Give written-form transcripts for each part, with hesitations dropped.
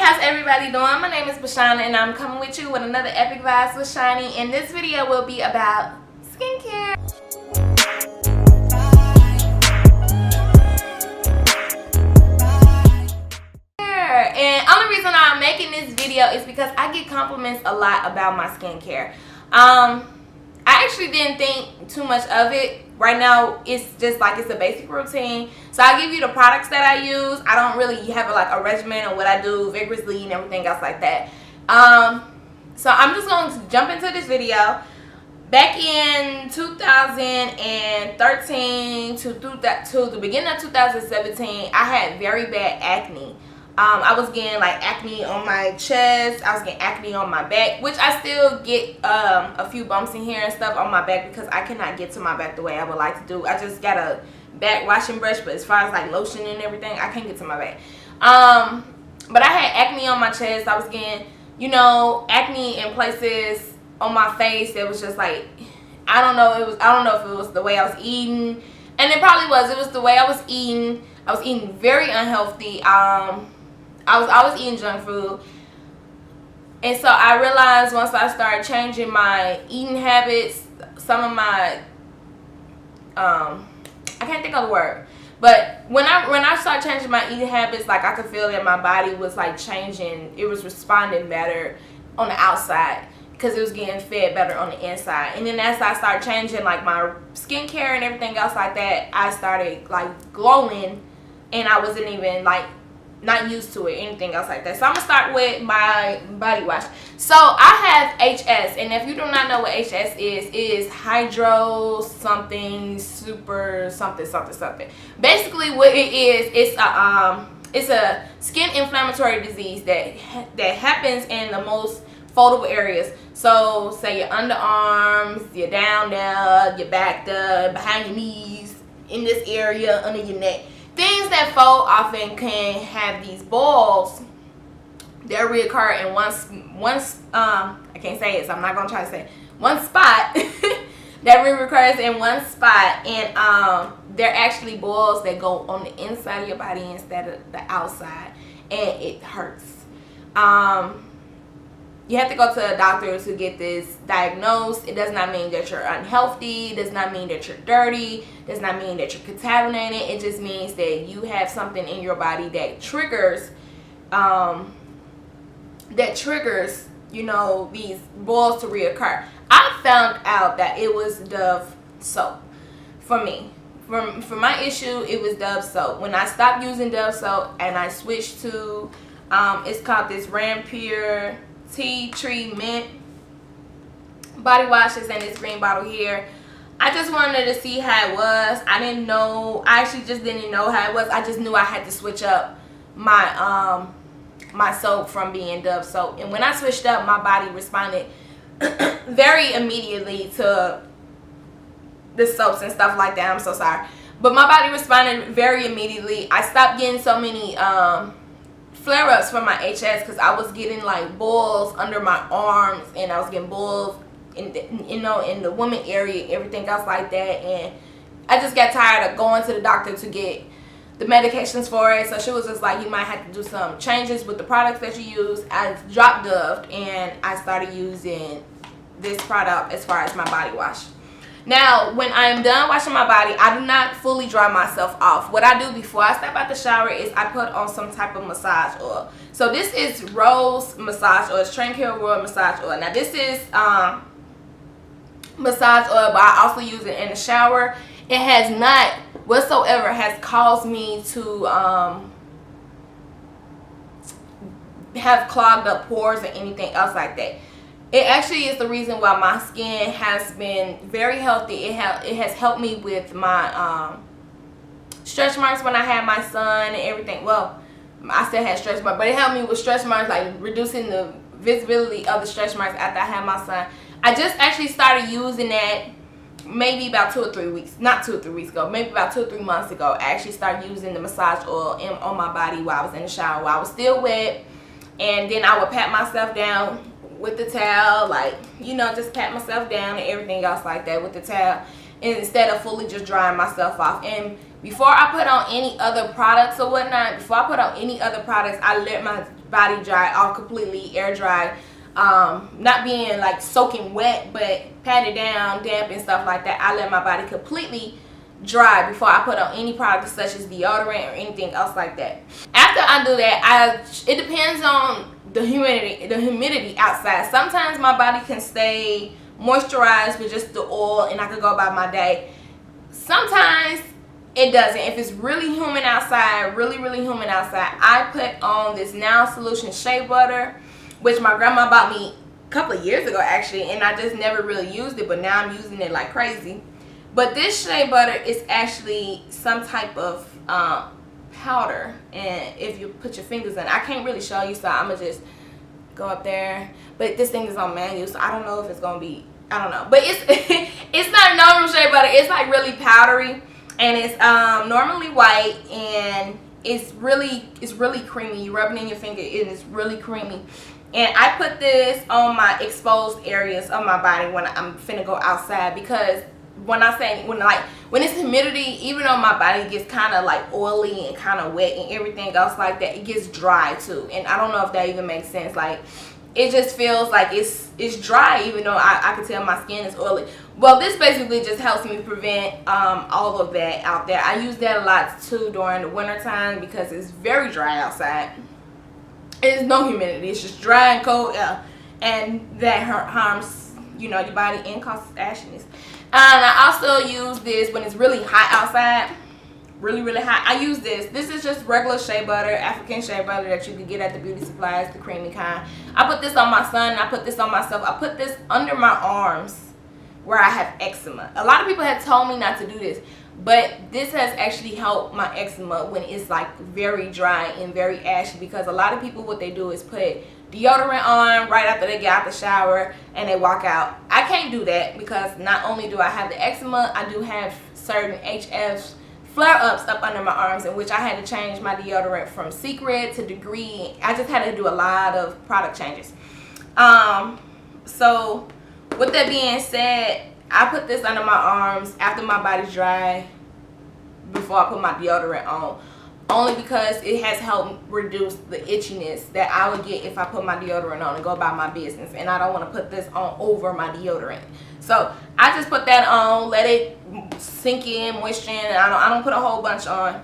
how's everybody doing? My name is Bashana and I'm coming with you with another Epic Vibes with Shiny, and this video will be about skincare. And only reason I'm making this video is because I get compliments a lot about my skincare. I actually didn't think too much of it. Right now, it's just like it's a basic routine. So I give you the products that I use. I don't really have a regimen or what I do vigorously and everything else like that. So I'm just going to jump into this video. Back in 2013 to the beginning of 2017, I had very bad acne. I was getting acne on my chest. I was getting acne on my back, which I still get a few bumps in here and stuff on my back because I cannot get to my back the way I would like to do. I just got a back washing brush, but as far as lotion and everything, I can't get to my back. But I had acne on my chest. I was getting, acne in places on my face that was just I don't know if it was the way I was eating, and it probably was. It was the way I was eating. I was eating very unhealthy. I was always eating junk food, and so I realized once I started changing my eating habits, some of my I can't think of the word, but when I started changing my eating habits, I could feel that my body was changing. It was responding better on the outside because it was getting fed better on the inside. And then as I started changing my skincare and everything else like that, I started glowing, and I wasn't even not used to it, anything else like that. So I'm gonna start with my body wash. So I have HS, and if you do not know what HS is, it is hydro something super something. Basically what it is, it's a skin inflammatory disease that happens in the most foldable areas. So say your underarms, your down there, your back there, behind your knees, in this area, under your neck. Things that fold often can have these balls that reoccur in one I can't say it, so I'm not gonna try to say it. One spot that reoccurs in one spot, and they're actually balls that go on the inside of your body instead of the outside, and it hurts. You have to go to a doctor to get this diagnosed. It does not mean that you're unhealthy. It does not mean that you're dirty. It does not mean that you're contaminated. It just means that you have something in your body that triggers these balls to reoccur. I found out that it was Dove soap for me. For my issue, it was Dove soap. When I stopped using Dove soap and I switched to it's called this Rampure Tea Tree Mint body wash. Is in this green bottle here. I just wanted to see how it was. I actually just didn't know how it was. I just knew I had to switch up my my soap from being Dove soap, and when I switched up, my body responded very immediately to the soaps and stuff like that. I'm so sorry, but my body responded very immediately. I stopped getting so many flare-ups from my HS because I was getting balls under my arms, and I was getting balls in the woman area, everything else like that. And I just got tired of going to the doctor to get the medications for it. So she was just you might have to do some changes with the products that you use. I dropped Dove and I started using this product as far as my body wash. Now, when I'm done washing my body, I do not fully dry myself off. What I do before I step out the shower is I put on some type of massage oil. So this is Rose massage oil. It's Tranquil Royal massage oil. Now this is massage oil, but I also use it in the shower. It has not whatsoever has caused me to have clogged up pores or anything else like that. It actually is the reason why my skin has been very healthy. It has helped me with my stretch marks when I had my son and everything. Well, I still had stretch marks, but it helped me with stretch marks, reducing the visibility of the stretch marks after I had my son. I just actually started using that maybe about 2 or 3 weeks. Not 2 or 3 weeks ago. Maybe about 2 or 3 months ago. I actually started using the massage oil on my body while I was in the shower, while I was still wet. And then I would pat myself down with the towel, just pat myself down and everything else like that with the towel, and instead of fully just drying myself off. And before I put on any other products or whatnot, I let my body dry off completely, air dry. Not being like soaking wet, but patted down, damp and stuff like that. I let my body completely dry before I put on any products such as deodorant or anything else like that. After I do that, it depends on the humidity outside. Sometimes my body can stay moisturized with just the oil and I could go about my day. Sometimes it doesn't. If it's really humid outside, really humid outside, I put on this Now Solution Shea Butter, which my grandma bought me a couple of years ago actually, and I just never really used it, but now I'm using it like crazy. But this shea butter is actually some type of powder, and if you put your fingers in, I can't really show you, so I'm gonna just go up there. But this thing is on manual, so I don't know if it's gonna be, I don't know. But it's it's not normal shea butter. It's like really powdery, and it's normally white, and it's really creamy. You rub it in your finger, it is really creamy. And I put this on my exposed areas of my body when I'm finna go outside, because when it's humidity, even though my body gets kind of like oily and kind of wet and everything else like that, it gets dry too. And I don't know if that even makes sense. Like, it just feels like it's dry, even though I can tell my skin is oily. Well, this basically just helps me prevent all of that out there. I use that a lot too during the winter time because it's very dry outside. There's no humidity. It's just dry and cold air, and that harms, you know, your body and causes ashiness. And I also use this when it's really hot outside, really hot. I use this. This is just regular shea butter, African shea butter that you can get at the beauty supplies, the creamy kind. I put this on my son. I put this on myself. I put this under my arms where I have eczema. A lot of people have told me not to do this, but this has actually helped my eczema when it's like very dry and very ashy, because a lot of people, what they do is put deodorant on right after they get out the shower and they walk out. I can't do that, because not only do I have the eczema, I do have certain HF flare-ups up under my arms, in which I had to change my deodorant from Secret to Degree. I just had to do a lot of product changes. So with that being said, I put this under my arms after my body's dry before I put my deodorant on, only because it has helped reduce the itchiness that I would get if I put my deodorant on and go about my business. And I don't want to put this on over my deodorant. So I just put that on, let it sink in, moisture in, and I don't put a whole bunch on,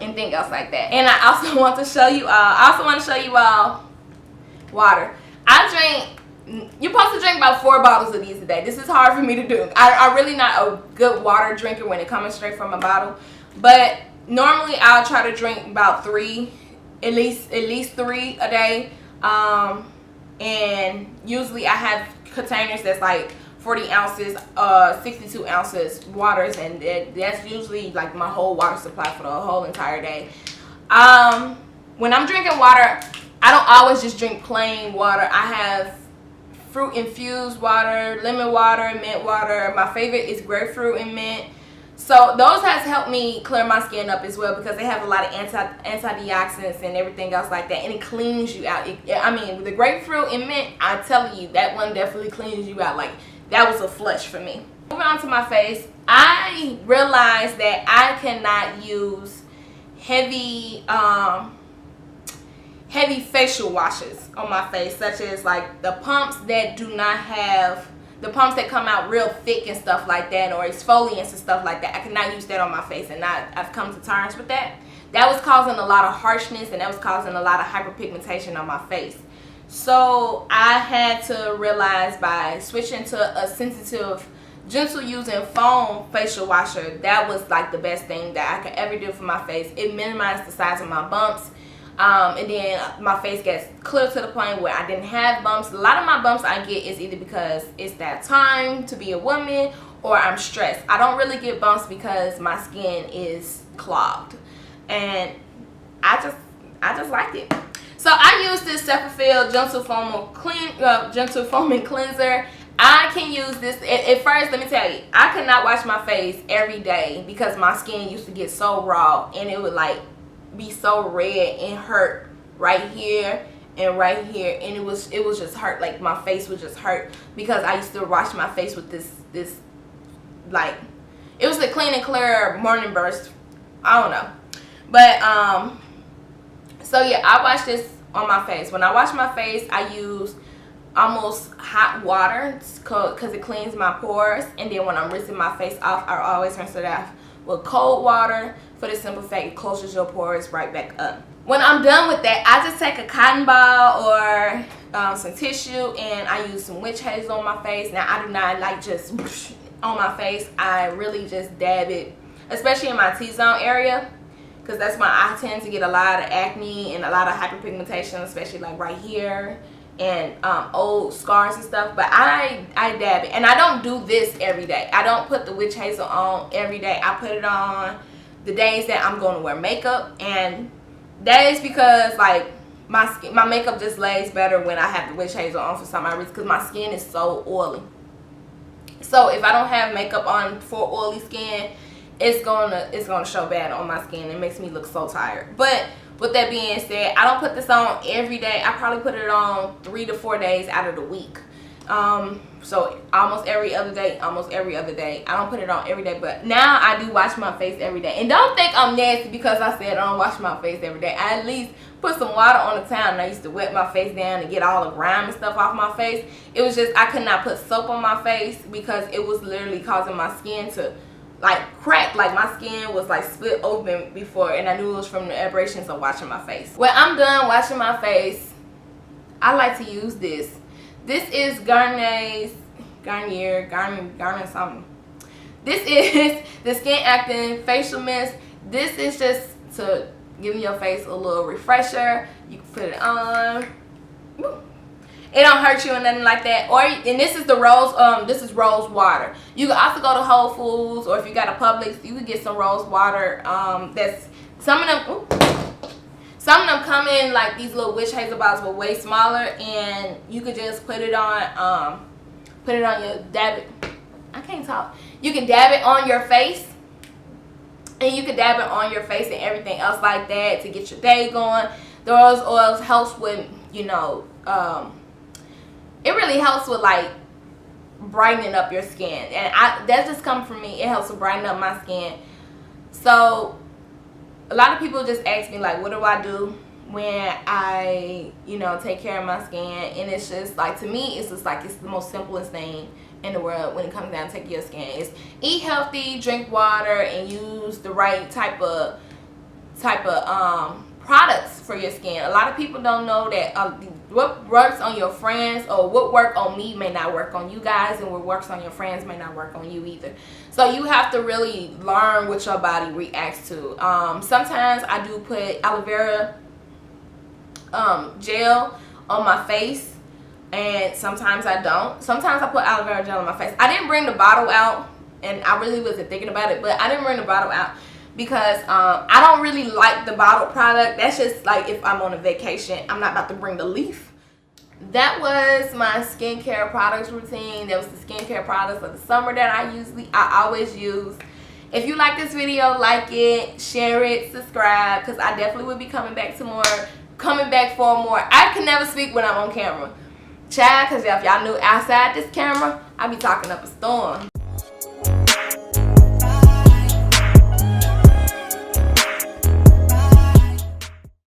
anything else like that. And I also want to show you all, water. You're supposed to drink about 4 bottles of these a day. This is hard for me to do. I'm really not a good water drinker when it comes straight from a bottle, but normally I'll try to drink about 3, at least 3 a day. And usually I have containers that's like 40 ounces, 62 ounces waters, and that's usually like my whole water supply for the whole entire day. When I'm drinking water, I don't always just drink plain water. I have fruit infused water, lemon water, mint water. My favorite is grapefruit and mint. So those has helped me clear my skin up as well, because they have a lot of antioxidants and everything else like that, and it cleans you out. I mean, the grapefruit and mint, I'm telling you, that one definitely cleans you out. Like, that was a flush for me. Moving on to my face, I realized that I cannot use heavy facial washes on my face, such as like the pumps that do not have, the pumps that come out real thick and stuff like that, or exfoliants and stuff like that. I cannot use that on my face, and I've come to terms with that. That was causing a lot of harshness, and that was causing a lot of hyperpigmentation on my face. So I had to realize, by switching to a sensitive, gentle using foam facial washer, that was like the best thing that I could ever do for my face. It minimized the size of my bumps. And then my face gets clear to the point where I didn't have bumps. A lot of my bumps I get is either because it's that time to be a woman, or I'm stressed. I don't really get bumps because my skin is clogged, and I just like it. So I use this Cetaphil Gentle Foaming Cleanser. I can use this. At first, let me tell you, I could not wash my face every day because my skin used to get so raw, and it would like be so red and hurt right here and right here, and it was just hurt. Like, my face would just hurt because I used to wash my face with this like It was the Clean and Clear Morning Burst. I don't know. But, so yeah, I wash this on my face. When I wash my face, I use almost hot water because it cleans my pores. And then when I'm rinsing my face off, I always rinse it off with cold water for the simple fact it closes your pores right back up. When I'm done with that, I just take a cotton ball or some tissue and I use some witch hazel on my face. Now, I do not like just on my face. I really just dab it, especially in my T-zone area, because that's when I tend to get a lot of acne and a lot of hyperpigmentation, especially like right here, and old scars and stuff. But I dab it, and I don't do this every day. I don't put the witch hazel on every day. I put it on the days that I'm going to wear makeup, and that is because like my makeup just lays better when I have the witch hazel on for some reason, because my skin is so oily. So if I don't have makeup on for oily skin, it's gonna show bad on my skin. It makes me look so tired. But with that being said, I don't put this on every day. I probably put it on 3 to 4 days out of the week. So almost every other day. I don't put it on every day, but now I do wash my face every day. And don't think I'm nasty because I said I don't wash my face every day. I at least put some water on the towel, and I used to wet my face down and get all the grime and stuff off my face. It was just I could not put soap on my face because it was literally causing my skin to like crack. Like my skin was like split open before, and I knew it was from the abrasions of washing my face. When I'm done washing my face, I like to use this. This is Garnier something. This is the Skin Acting Facial Mist. This is just to give your face a little refresher. You can put it on. It don't hurt you or nothing like that. And this is the rose. This is rose water. You can also go to Whole Foods, or if you got a Publix, you can get some rose water. That's some of them come in like these little witch hazel bottles, but way smaller, and you could just put it on your dab it. I can't talk. You can dab it on your face, and you can dab it on your face and everything else like that to get your day going. The rose oils helps with, you know, it really helps with like brightening up your skin, and that just comes from me. It helps to brighten up my skin. So a lot of people just ask me like, what do I do when I, you know, take care of my skin? And it's just like, to me, it's just like, it's the most simplest thing in the world when it comes down to taking your skin. Is eat healthy, drink water, and use the right type of products for your skin. A lot of people don't know that what works on your friends or what worked on me may not work on you guys, and what works on your friends may not work on you either. So you have to really learn what your body reacts to. Sometimes I do put aloe vera gel on my face, and sometimes I don't. Sometimes I put aloe vera gel on my face. I didn't bring the bottle out, and I really wasn't thinking about it, but I didn't bring the bottle out because I don't really like the bottled product. That's just like if I'm on a vacation. I'm not about to bring the leaf. That was my skincare products routine. That was the skincare products of the summer that I always use. If you like this video, like it, share it, subscribe, because I definitely will be coming back for more. I can never speak when I'm on camera, child, because if y'all knew outside this camera, I be talking up a storm.